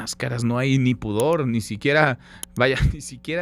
máscaras, no hay ni pudor, ni siquiera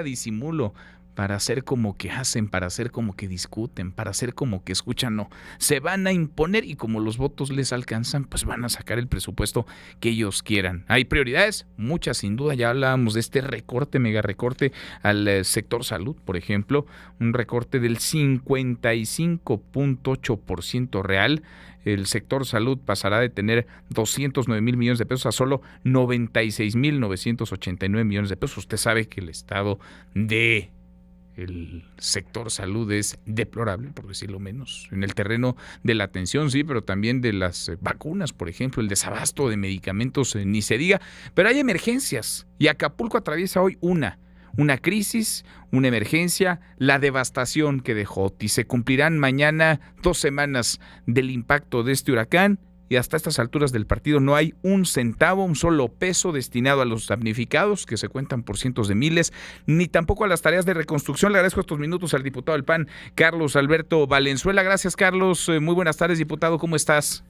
disimulo para hacer como que hacen, para hacer como que discuten, para hacer como que escuchan. No, se van a imponer y como los votos les alcanzan, pues van a sacar el presupuesto que ellos quieran. Hay prioridades, muchas sin duda. Ya hablábamos de este recorte, mega recorte al sector salud, por ejemplo, un recorte del 55.8% real. El sector salud pasará de tener 209 mil millones de pesos a solo 96.989 millones de pesos. Usted sabe que el estado de el sector salud es deplorable, por decirlo menos, en el terreno de la atención, sí, pero también de las vacunas, por ejemplo, el desabasto de medicamentos, ni se diga, pero hay emergencias y Acapulco atraviesa hoy una crisis, una emergencia, la devastación que dejó Otis. Se cumplirán mañana 2 semanas del impacto de este huracán y hasta estas alturas del partido no hay un centavo, un solo peso destinado a los damnificados, que se cuentan por cientos de miles, ni tampoco a las tareas de reconstrucción. Le agradezco estos minutos al diputado del PAN, Carlos Alberto Valenzuela. Gracias, Carlos. Muy buenas tardes, diputado. ¿Cómo estás?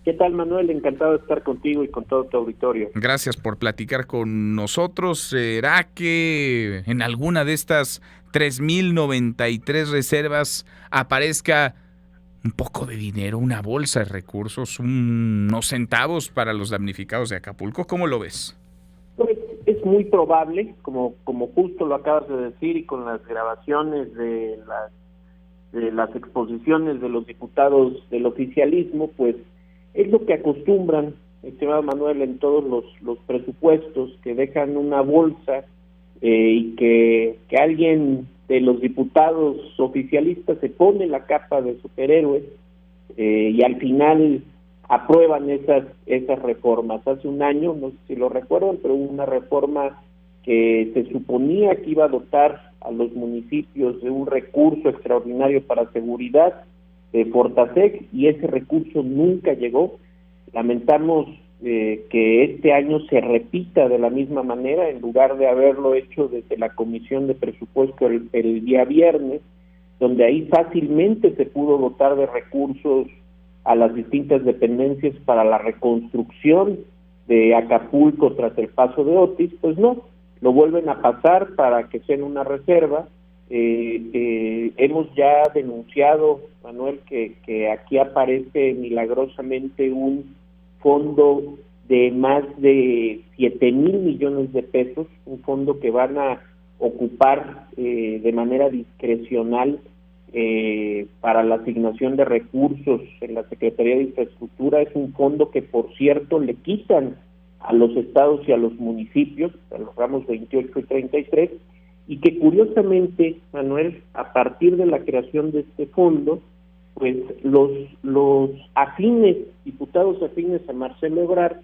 ¿Qué tal, Manuel? Encantado de estar contigo y con todo tu auditorio. Gracias por platicar con nosotros. ¿Será que en alguna de estas 3,093 reservas aparezca un poco de dinero, una bolsa de recursos, unos centavos para los damnificados de Acapulco? ¿Cómo lo ves? Pues es muy probable, como justo lo acabas de decir, y con las grabaciones de las exposiciones de los diputados del oficialismo, pues es lo que acostumbran, estimado Manuel, en todos los presupuestos, que dejan una bolsa y que alguien de los diputados oficialistas se pone la capa de superhéroe y al final aprueban esas reformas. Hace un año, no sé si lo recuerdan, pero hubo una reforma que se suponía que iba a dotar a los municipios de un recurso extraordinario para seguridad de Fortasec, y ese recurso nunca llegó. Lamentamos que este año se repita de la misma manera, en lugar de haberlo hecho desde la Comisión de Presupuesto el día viernes, donde ahí fácilmente se pudo dotar de recursos a las distintas dependencias para la reconstrucción de Acapulco tras el paso de Otis. Pues no, lo vuelven a pasar para que sea en una reserva. Hemos ya denunciado, Manuel, que aquí aparece milagrosamente un fondo de más de 7,000 millones de pesos, un fondo que van a ocupar de manera discrecional para la asignación de recursos en la Secretaría de Infraestructura. Es un fondo que, por cierto, le quitan a los estados y a los municipios, a los ramos 28 y 33, y que curiosamente, Manuel, a partir de la creación de este fondo, pues los diputados afines a Marcelo Ebrard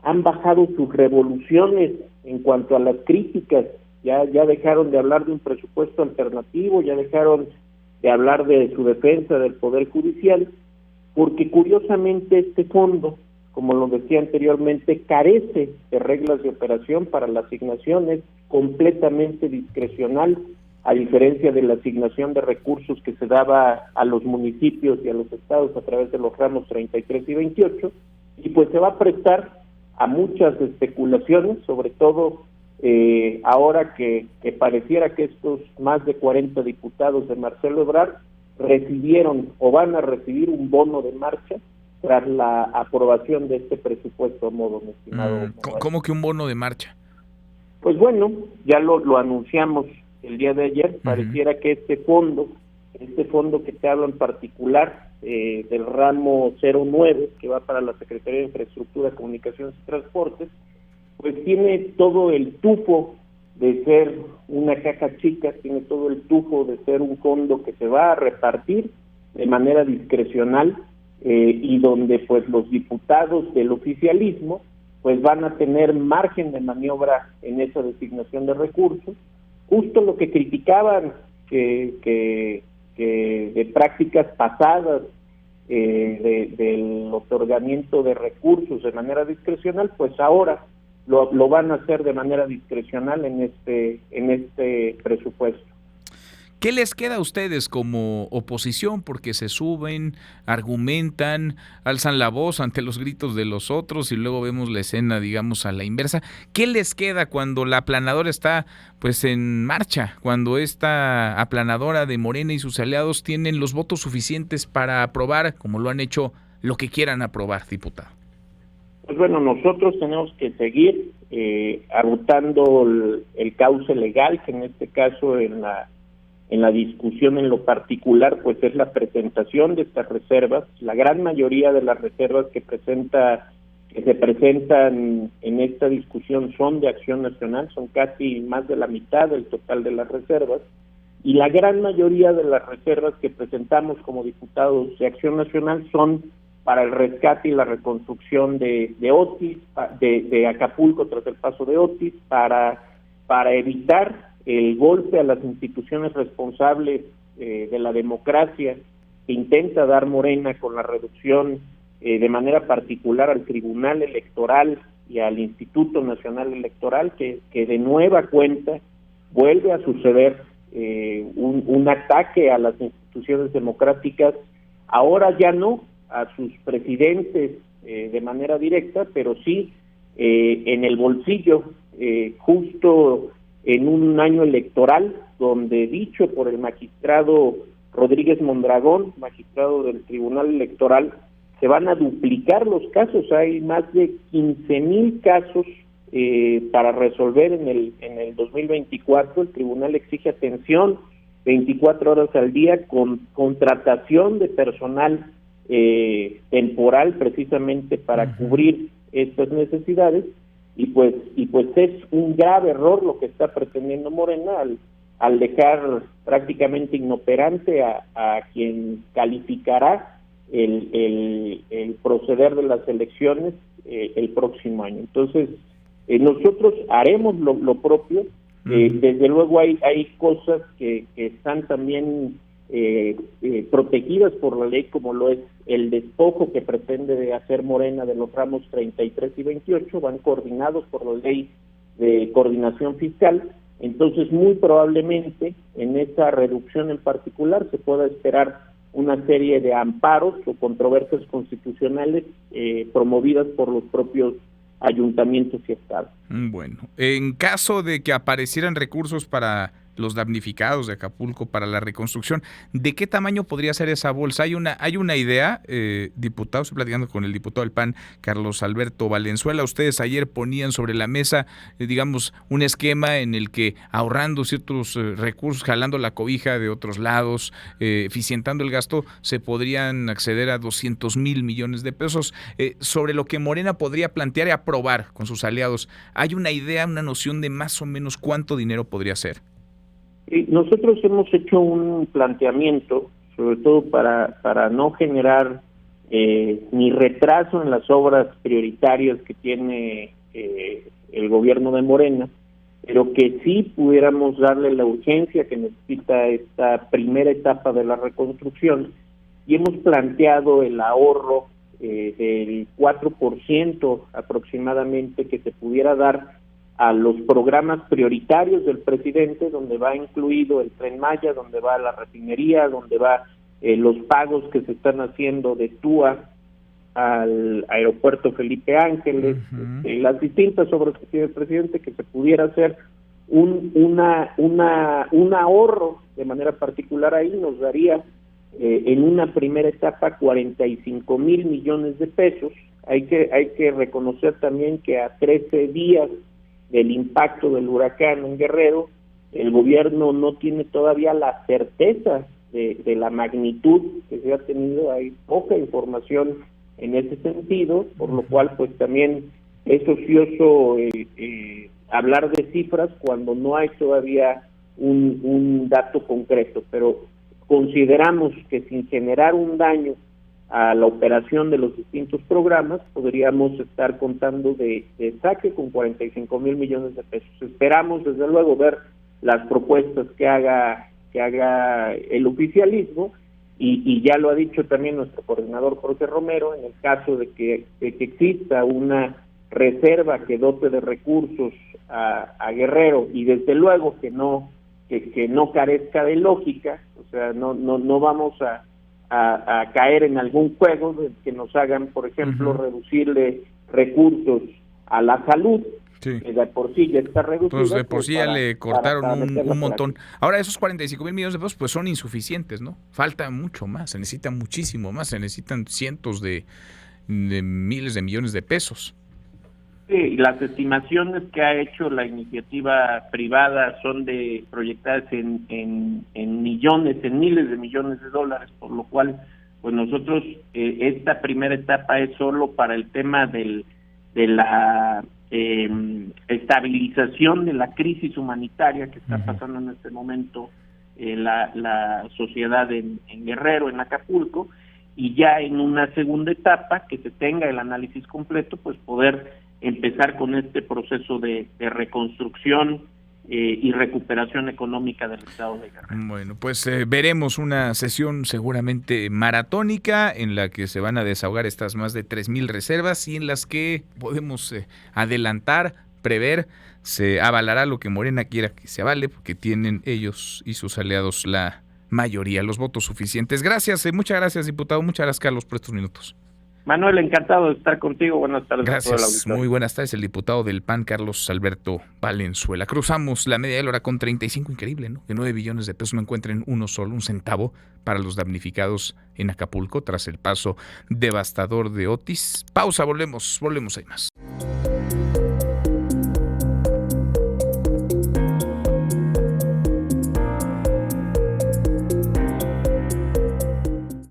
han bajado sus revoluciones en cuanto a las críticas. Ya dejaron de hablar de un presupuesto alternativo, ya dejaron de hablar de su defensa del Poder Judicial, porque curiosamente este fondo, como lo decía anteriormente, carece de reglas de operación para la asignación, es completamente discrecional, a diferencia de la asignación de recursos que se daba a los municipios y a los estados a través de los ramos 33 y 28, y pues se va a prestar a muchas especulaciones, sobre todo ahora que pareciera que estos más de 40 diputados de Marcelo Ebrard recibieron o van a recibir un bono de marcha tras la aprobación de este presupuesto a modo, mi estimado. ¿Cómo que un bono de marcha? Pues bueno, ya lo anunciamos el día de ayer. Pareciera que este fondo que te hablo en particular, del ramo 09, que va para la Secretaría de Infraestructura, Comunicaciones y Transportes, pues tiene todo el tufo de ser una caja chica, tiene todo el tufo de ser un fondo que se va a repartir de manera discrecional, y donde pues los diputados del oficialismo pues van a tener margen de maniobra en esa designación de recursos. Justo lo que criticaban que de prácticas pasadas del otorgamiento de recursos de manera discrecional, pues ahora lo van a hacer de manera discrecional en este presupuesto. ¿Qué les queda a ustedes como oposición? Porque se suben, argumentan, alzan la voz ante los gritos de los otros y luego vemos la escena, digamos, a la inversa. ¿Qué les queda cuando la aplanadora está pues en marcha? Cuando esta aplanadora de Morena y sus aliados tienen los votos suficientes para aprobar, como lo han hecho, lo que quieran aprobar, diputado. Pues bueno, nosotros tenemos que seguir agotando el cauce legal, que en este caso en la discusión en lo particular pues es la presentación de estas reservas. La gran mayoría de las reservas que se presentan en esta discusión son de Acción Nacional, son casi más de la mitad del total de las reservas, y la gran mayoría de las reservas que presentamos como diputados de Acción Nacional son para el rescate y la reconstrucción de Otis, de Acapulco tras el paso de Otis, para evitar el golpe a las instituciones responsables de la democracia que intenta dar Morena con la reducción de manera particular al Tribunal Electoral y al Instituto Nacional Electoral, que de nueva cuenta vuelve a suceder un ataque a las instituciones democráticas, ahora ya no a sus presidentes de manera directa, pero sí en el bolsillo, justo en un año electoral donde, dicho por el magistrado Rodríguez Mondragón, magistrado del Tribunal Electoral, se van a duplicar los casos. Hay más de 15,000 casos para resolver en el 2024. El tribunal exige atención 24 horas al día, con contratación de personal temporal precisamente para cubrir estas necesidades, y pues es un grave error lo que está pretendiendo Morena al dejar prácticamente inoperante a quien calificará el proceder de las elecciones el próximo año. Entonces nosotros haremos lo propio. Desde luego hay cosas que están también protegidas por la ley, como lo es el despojo que pretende hacer Morena de los ramos 33 y 28, van coordinados por la ley de coordinación fiscal. Entonces muy probablemente en esa reducción en particular se pueda esperar una serie de amparos o controversias constitucionales promovidas por los propios ayuntamientos y estados. Bueno, en caso de que aparecieran recursos para los damnificados de Acapulco, para la reconstrucción, ¿de qué tamaño podría ser esa bolsa? ¿Hay una idea, diputado? Estoy platicando con el diputado del PAN, Carlos Alberto Valenzuela. Ustedes ayer ponían sobre la mesa, digamos, un esquema en el que ahorrando ciertos recursos, jalando la cobija de otros lados, eficientando el gasto, se podrían acceder a 200,000 millones de pesos. Sobre lo que Morena podría plantear y aprobar con sus aliados, ¿hay una idea, una noción de más o menos cuánto dinero podría ser? Nosotros hemos hecho un planteamiento, sobre todo para no generar ni retraso en las obras prioritarias que tiene el gobierno de Morena, pero que sí pudiéramos darle la urgencia que necesita esta primera etapa de la reconstrucción, y hemos planteado el ahorro del 4% aproximadamente que se pudiera dar a los programas prioritarios del presidente, donde va incluido el Tren Maya, donde va la refinería, donde va los pagos que se están haciendo de TUA al aeropuerto Felipe Ángeles, las distintas obras que tiene el presidente, que se pudiera hacer un ahorro de manera particular ahí. Nos daría en una primera etapa 45,000 millones de pesos. Hay que reconocer también que a 13 días del impacto del huracán en Guerrero, el gobierno no tiene todavía la certeza de la magnitud que se ha tenido. Hay poca información en ese sentido, por lo cual pues también es ocioso hablar de cifras cuando no hay todavía un dato concreto, pero consideramos que sin generar un daño a la operación de los distintos programas, podríamos estar contando de saque con 45,000 millones de pesos. Esperamos desde luego ver las propuestas que haga el oficialismo, y ya lo ha dicho también nuestro coordinador Jorge Romero, en el caso de que exista una reserva que dote de recursos a Guerrero, y desde luego que no que no carezca de lógica, o sea, no vamos a caer en algún juego que nos hagan, por ejemplo, reducirle recursos a la salud, sí, que de por sí ya está reducida. Pues de por sí ya le cortaron un montón. Ahora, esos 45,000 millones de pesos pues son insuficientes, ¿no? Falta mucho más, se necesita muchísimo más, se necesitan cientos de miles de millones de pesos. Sí, las estimaciones que ha hecho la iniciativa privada son proyectadas en millones, en miles de millones de dólares, por lo cual, pues nosotros, esta primera etapa es solo para el tema de la estabilización de la crisis humanitaria que está pasando en este momento la sociedad en Guerrero, en Acapulco, y ya en una segunda etapa, que se tenga el análisis completo, pues poder empezar con este proceso de reconstrucción y recuperación económica del estado de Guerrero. Bueno, pues veremos una sesión seguramente maratónica en la que se van a desahogar estas más de 3,000 reservas y en las que podemos adelantar, prever, se avalará lo que Morena quiera que se avale, porque tienen ellos y sus aliados la mayoría, los votos suficientes. Gracias, muchas gracias, diputado, muchas gracias, Carlos, por estos minutos. Manuel, encantado de estar contigo. Buenas tardes. Gracias, muy buenas tardes. El diputado del PAN, Carlos Alberto Valenzuela. Cruzamos la media de la hora con 35, increíble, ¿no? Que 9 billones de pesos no encuentren uno solo, un centavo para los damnificados en Acapulco tras el paso devastador de Otis. Pausa, volvemos, hay más.